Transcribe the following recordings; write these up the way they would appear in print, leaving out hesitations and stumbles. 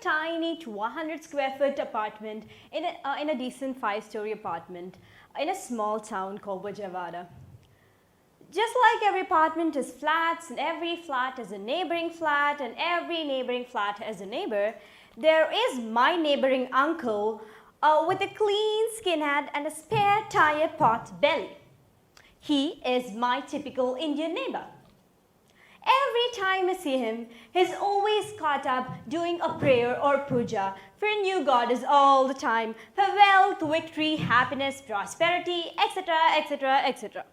tiny 100 square foot apartment in a decent 5-story apartment in a small town called Vijayawada. Just like every apartment is flats and every flat is a neighboring flat and every neighboring flat has a neighbor, there is my neighboring uncle with a clean skinhead and a spare tire pot belly. He is my typical Indian neighbor. Every time I see him, he's always caught up doing a prayer or puja for a new goddess all the time, for wealth, victory, happiness, prosperity, etc., etc., etc.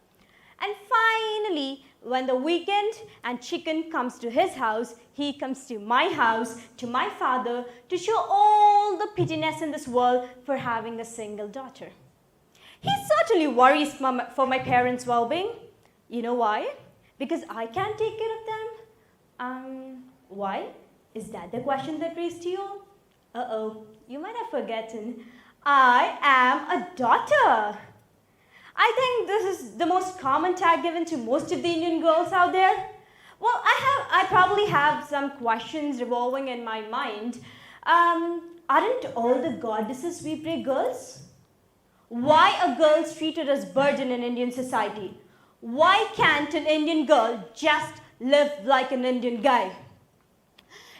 And finally, when the weekend and chicken comes to his house, he comes to my house, to my father, to show all the pittiness in this world for having a single daughter. He certainly worries for my parents' well-being. You know why? Because I can't take care of them. Why? Is that the question that raised to you? You might have forgotten. I am a daughter. I think this is the most common tag given to most of the Indian girls out there. Well, I probably have some questions revolving in my mind. Aren't all the goddesses we pray girls? Why are girls treated as burden in Indian society? Why can't an Indian girl just live like an Indian guy?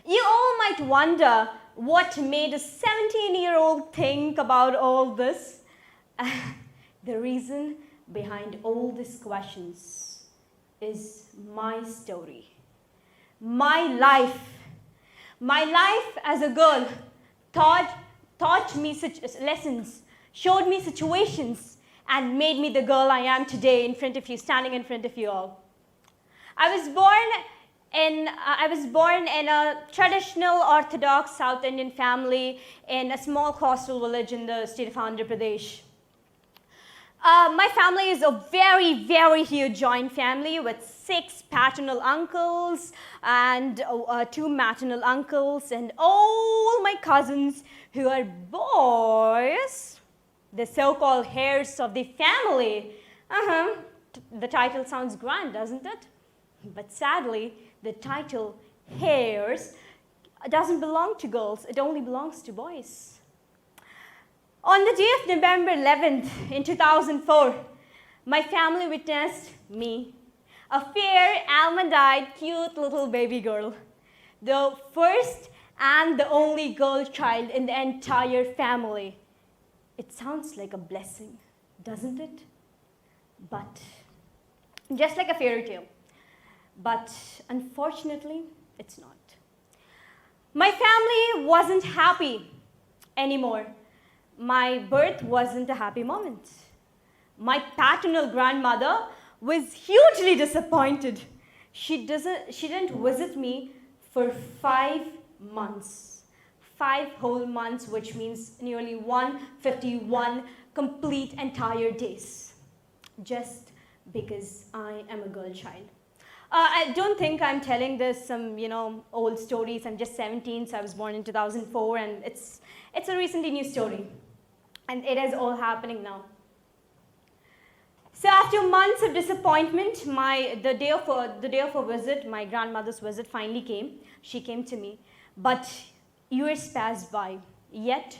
You all might wonder what made a 17-year-old think about all this. The reason behind all these questions is my story. My life. My life as a girl taught me such lessons, showed me situations, and made me the girl I am today in front of you, standing in front of you all. I was born in a traditional Orthodox South Indian family in a small coastal village in the state of Andhra Pradesh. My family is a very, very huge joint family with 6 paternal uncles and 2 maternal uncles and all my cousins who are boys, the so-called heirs of the family. The title sounds grand, doesn't it? But sadly, the title heirs doesn't belong to girls, it only belongs to boys. On the day of November 11th in 2004, my family witnessed me, a fair, almond-eyed, cute little baby girl, the first and the only girl child in the entire family. It sounds like a blessing, doesn't it? But, just like a fairy tale. But unfortunately, it's not. My family wasn't happy anymore. My birth wasn't a happy moment. My paternal grandmother was hugely disappointed. She didn't visit me for 5 months. 5 whole months, which means nearly 151 complete entire days. Just because I am a girl child. I don't think I'm telling this some, old stories. I'm just 17, so I was born in 2004, and it's a recently new story. And it is all happening now. So after months of disappointment, the day of a visit, my grandmother's visit finally came. She came to me, but years passed by. Yet,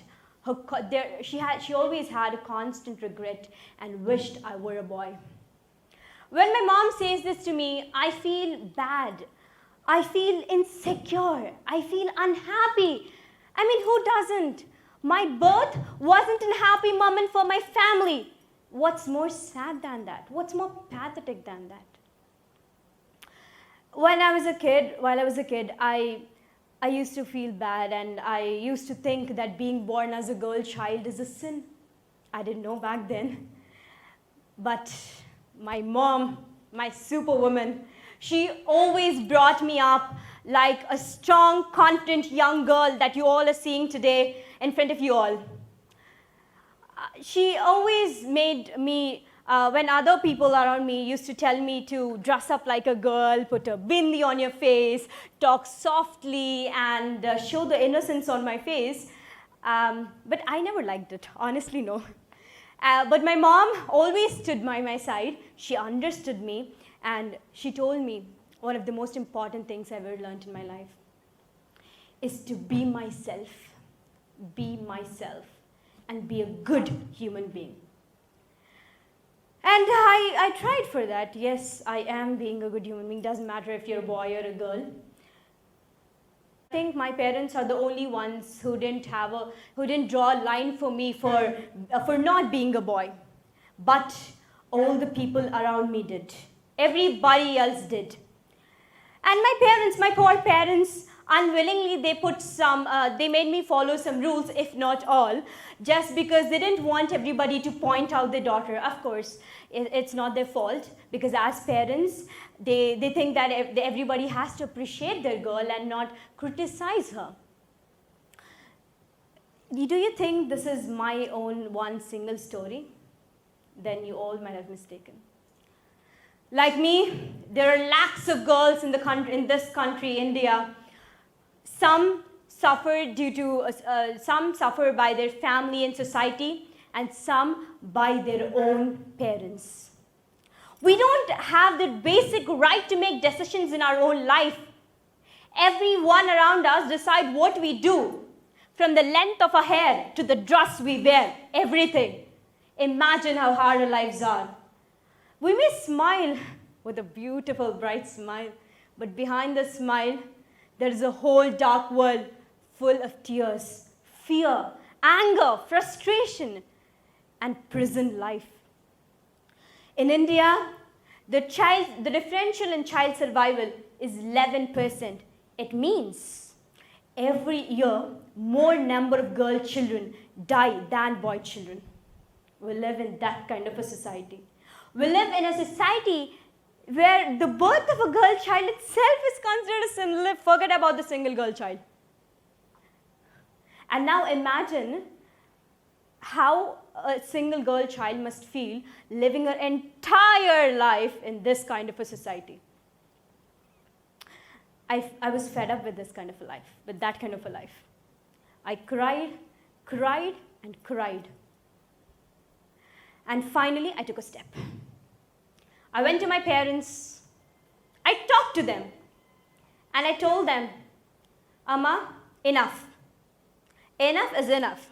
she always had a constant regret and wished I were a boy. When my mom says this to me, I feel bad. I feel insecure. I feel unhappy. I mean, who doesn't? My birth wasn't a happy moment for my family. What's more sad than that? What's more pathetic than that? While I was a kid, I used to feel bad, and I used to think that being born as a girl child is a sin. I didn't know back then. But my mom, my superwoman, she always brought me up like a strong, confident young girl that you all are seeing today in front of you all. She always made me, when other people around me used to tell me to dress up like a girl, put a bindi on your face, talk softly, and show the innocence on my face. But I never liked it, honestly, no. But my mom always stood by my side. She understood me, and she told me one of the most important things I ever learned in my life. is to be myself, and be a good human being. And I tried for that. Yes, I am being a good human being. Doesn't matter if you're a boy or a girl. I think my parents are the only ones who didn't draw a line for me for not being a boy. But all the people around me did. Everybody else did. And my poor parents, unwillingly, they made me follow some rules, if not all, just because they didn't want everybody to point out their daughter. Of course, it's not their fault, because as parents, they think that everybody has to appreciate their girl and not criticize her. Do you think this is my own one single story? Then you all might have mistaken. Like me, there are lakhs of girls in this country, India. Some suffer by their family and society, and some by their own parents. We don't have the basic right to make decisions in our own life. Everyone around us decide what we do, from the length of our hair to the dress we wear, everything. Imagine how hard our lives are. We may smile with a beautiful, bright smile, but behind the smile, there is a whole dark world full of tears, fear, anger, frustration, and prison life. In India, the differential in child survival is 11%. It means every year, more number of girl children die than boy children. We live in that kind of a society. We live in a society where the birth of a girl child itself is considered a sin. Forget about the single girl child. And now imagine how a single girl child must feel living her entire life in this kind of a society. I was fed up with this kind of a life, with that kind of a life. I cried, and cried. And finally, I took a step. I went to my parents, I talked to them, and I told them, Amma, enough. Enough is enough.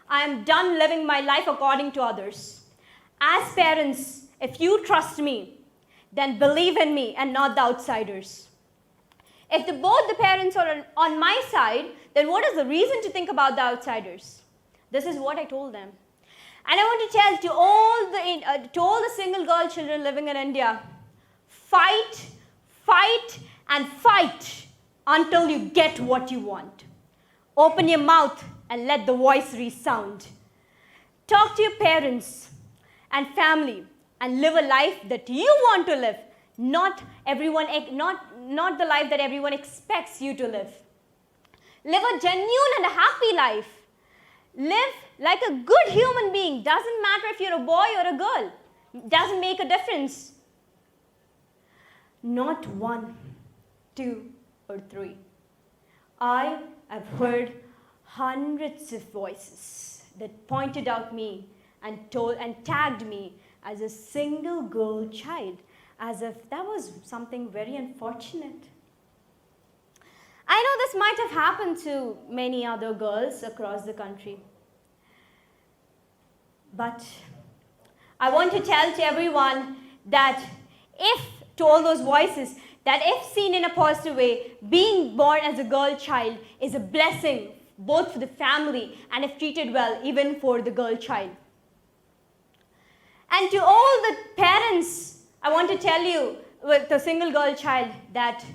I am done living my life according to others. As parents, if you trust me, then believe in me and not the outsiders. If both the parents are on my side, then what is the reason to think about the outsiders? This is what I told them. And I want to tell to all the single girl children living in India, fight, and fight until you get what you want. Open your mouth and let the voice resound. Talk to your parents and family and live a life that you want to live, not the life that everyone expects you to live. Live a genuine and a happy life. Live like a good human being. Doesn't matter if you're a boy or a girl. Doesn't make a difference. Not 1, 2, or 3. I have heard hundreds of voices that pointed out me and tagged me as a single girl child, as if that was something very unfortunate. I know this might have happened to many other girls across the country. But I want to tell to everyone that to all those voices, that if seen in a positive way, being born as a girl child is a blessing both for the family and if treated well, even for the girl child. And to all the parents, I want to tell you with the single girl child that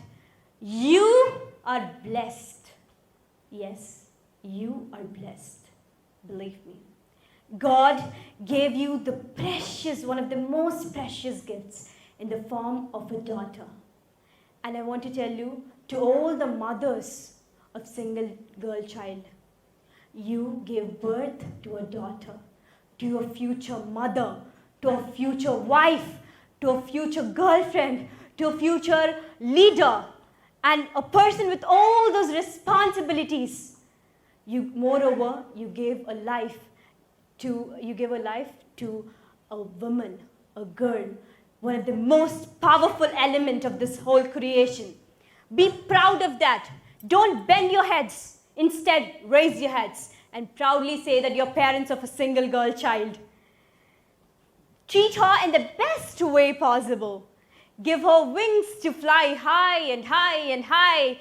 you are blessed. Yes, you are blessed. Believe me. God gave you one of the most precious gifts in the form of a daughter. And I want to tell you, to all the mothers of single girl child, you gave birth to a daughter, to a future mother, to a future wife, to a future girlfriend, to a future leader, and a person with all those responsibilities. Moreover, you gave a life to a woman, a girl, one of the most powerful element of this whole creation. Be proud of that. Don't bend your heads. Instead, raise your heads and proudly say that you're parents of a single girl child. Treat her in the best way possible. Give her wings to fly high and high and high,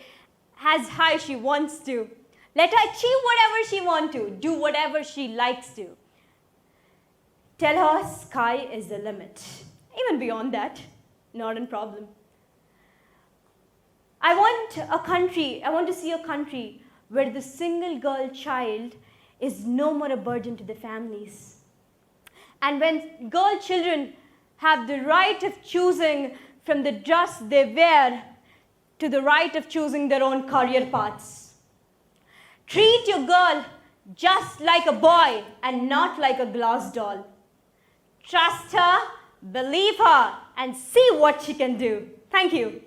as high she wants to. Let her achieve whatever she wants to, do whatever she likes to. Tell her sky is the limit. Even beyond that, not a problem. I want to see a country where the single girl child is no more a burden to the families. And when girl children have the right of choosing from the dress they wear to the right of choosing their own career paths. Treat your girl just like a boy and not like a glass doll. Trust her, believe her, and see what she can do. Thank you.